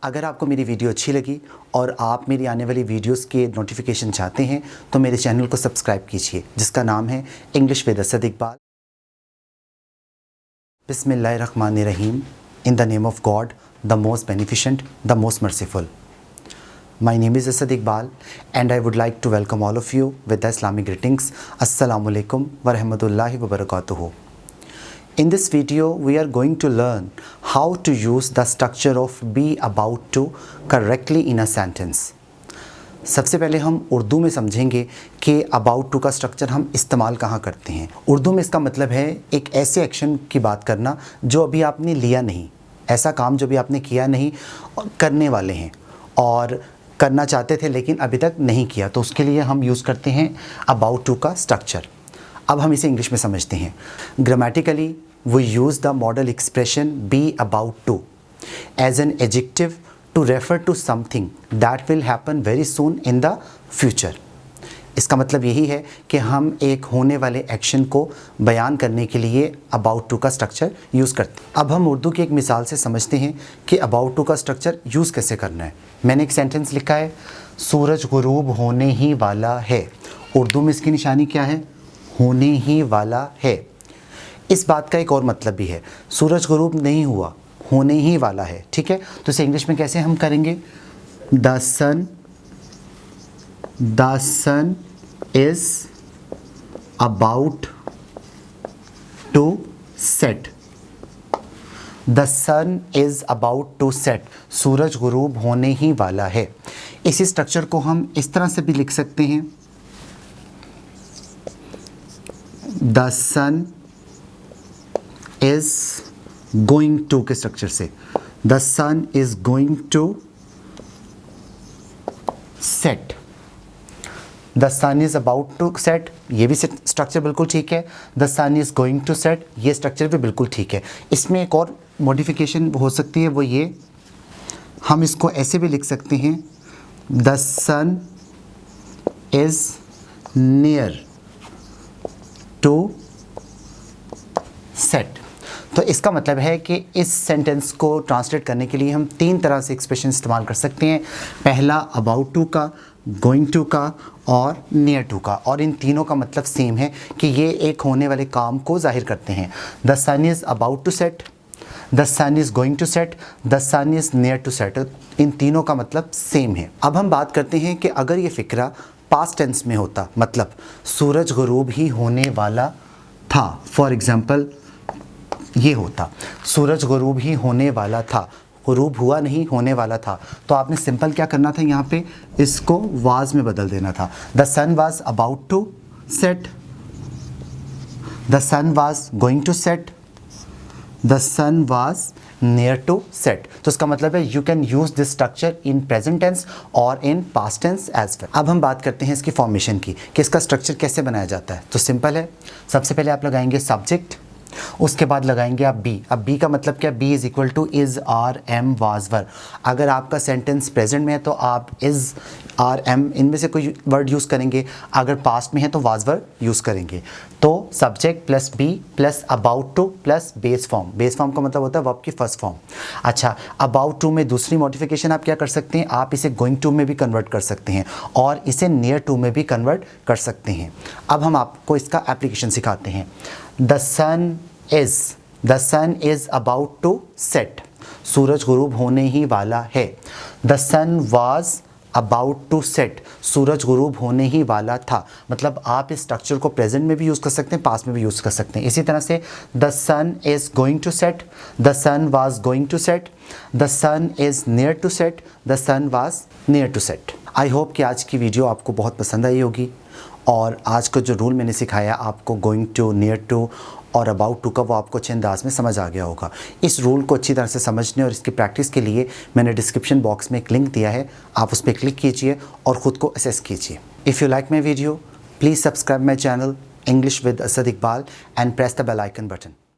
अगर आपको मेरी वीडियो अच्छी लगी और आप मेरी आने वाली वीडियोस के नोटिफिकेशन चाहते हैं तो मेरे चैनल को सब्सक्राइब कीजिए, जिसका नाम है इंग्लिश विद असद इकबाल। बिस्मिल्लाहिर्रहमानिर्रहीम। In the name of God, the most beneficent, the most merciful. My name is Asad Iqbal and I would like to welcome all of you with the Islamic greetings. Assalamu alaikum wa rahmatullahi wa barakatuhu. In this video, we are going to learn how to use the structure of be about to correctly in a sentence. सबसे पहले हम उर्दू में समझेंगे कि about to का structure हम इस्तेमाल कहाँ करते हैं। उर्दू में इसका मतलब है एक ऐसे एक्शन की बात करना जो अभी आपने लिया नहीं, ऐसा काम जो अभी आपने किया नहीं करने वाले हैं और करना चाहते थे लेकिन अभी तक नहीं किया, तो उसके लिए हम यूज़ करते हैं अबाउट टू का स्ट्रक्चर। अब हम इसे इंग्लिश में समझते हैं। Grammatically we use the modal expression be about to as an adjective to refer to something that will happen very soon in the future. इसका मतलब यही है कि हम एक होने वाले एक्शन को बयान करने के लिए अबाउट टू का स्ट्रक्चर यूज़ करते हैं। अब हम उर्दू की एक मिसाल से समझते हैं कि अबाउट टू का स्ट्रक्चर यूज़ कैसे करना है। मैंने एक सेंटेंस लिखा है, सूरज गुरूब होने ही वाला है। उर्दू में इसकी निशानी क्या है? होने ही वाला है। इस बात का एक और मतलब भी है, सूरज गुरूब नहीं हुआ, होने ही वाला है। ठीक है, तो इसे इंग्लिश में कैसे हम करेंगे? The sun is about to set. The sun is about to set. सूरज गुरूब होने ही वाला है। इसी स्ट्रक्चर को हम इस तरह से भी लिख सकते हैं, The sun is going to के स्ट्रक्चर से, The sun is going to set. The sun is about to set, ये भी स्ट्रक्चर बिल्कुल ठीक है। The sun is going to set, ये स्ट्रक्चर भी बिल्कुल ठीक है। इसमें एक और मॉडिफिकेशन हो सकती है, वो ये, हम इसको ऐसे भी लिख सकते हैं, the sun is near to set. तो इसका मतलब है कि इस सेंटेंस को ट्रांसलेट करने के लिए हम तीन तरह से एक्सप्रेशन इस्तेमाल कर सकते हैं। पहला अबाउट टू का, गोइंग टू का और नियर टू का, और इन तीनों का मतलब सेम है कि ये एक होने वाले काम को जाहिर करते हैं। The sun is about to set, the sun is going to set, the sun is near to set, इन तीनों का मतलब सेम है। अब हम बात करते हैं कि अगर ये फ़िक्रा पास्ट टेंस में होता, मतलब सूरज गुरूब ही होने वाला था, फॉर एग्ज़ाम्पल ये होता, सूरज गुरूब ही होने वाला था, गुरूब हुआ नहीं, होने वाला था, तो आपने सिंपल क्या करना था, यहाँ पे इसको वाज में बदल देना था। The sun was about to set, the sun was going to set, the sun was near to set. तो इसका मतलब है you can use this structure in present tense और in past tense as well. अब हम बात करते हैं इसकी फॉर्मेशन की कि इसका स्ट्रक्चर कैसे बनाया जाता है। तो सिंपल है, सबसे पहले आप लगाएंगे सब्जेक्ट, उसके बाद लगाएंगे आप बी। अब बी का मतलब क्या? B is equal to is, are, am, was, were. अगर आपका सेंटेंस प्रेजेंट में है तो आप इज़, आर, एम इनमें से कोई वर्ड यूज़ करेंगे, अगर पास्ट में है तो वाज, वर यूज़ करेंगे। तो subject plus be plus about to plus base form. Base form का मतलब होता है वर्ब की फर्स्ट फॉर्म। अच्छा, अबाउट टू में दूसरी मॉडिफिकेशन आप क्या कर सकते हैं? आप इसे गोइंग टू में भी कन्वर्ट कर सकते हैं और इसे नियर टू में भी कन्वर्ट कर सकते हैं। अब हम आपको इसका एप्लीकेशन सिखाते हैं। The sun is about to set, सूरज गुरूब होने ही वाला है। The sun was about to set, सूरज गुरूब होने ही वाला था। मतलब आप इस स्ट्रक्चर को प्रेजेंट में भी यूज़ कर सकते हैं, पास्ट में भी यूज़ कर सकते हैं। इसी तरह से the sun is going to set, the sun was going to set, the sun is near to set, the sun was near to set. I hope कि आज की वीडियो आपको बहुत पसंद आई होगी और आज का जो रूल मैंने सिखाया आपको, गोइंग टू, नियर टू और अबाउट टू का, वो आपको अच्छे अंदाज में समझ आ गया होगा। इस रूल को अच्छी तरह से समझने और इसकी प्रैक्टिस के लिए मैंने डिस्क्रिप्शन बॉक्स में एक लिंक दिया है, आप उस पर क्लिक कीजिए और ख़ुद को असेस कीजिए। If you like my video, please subscribe my channel English with Asad Iqbal and press the bell icon button.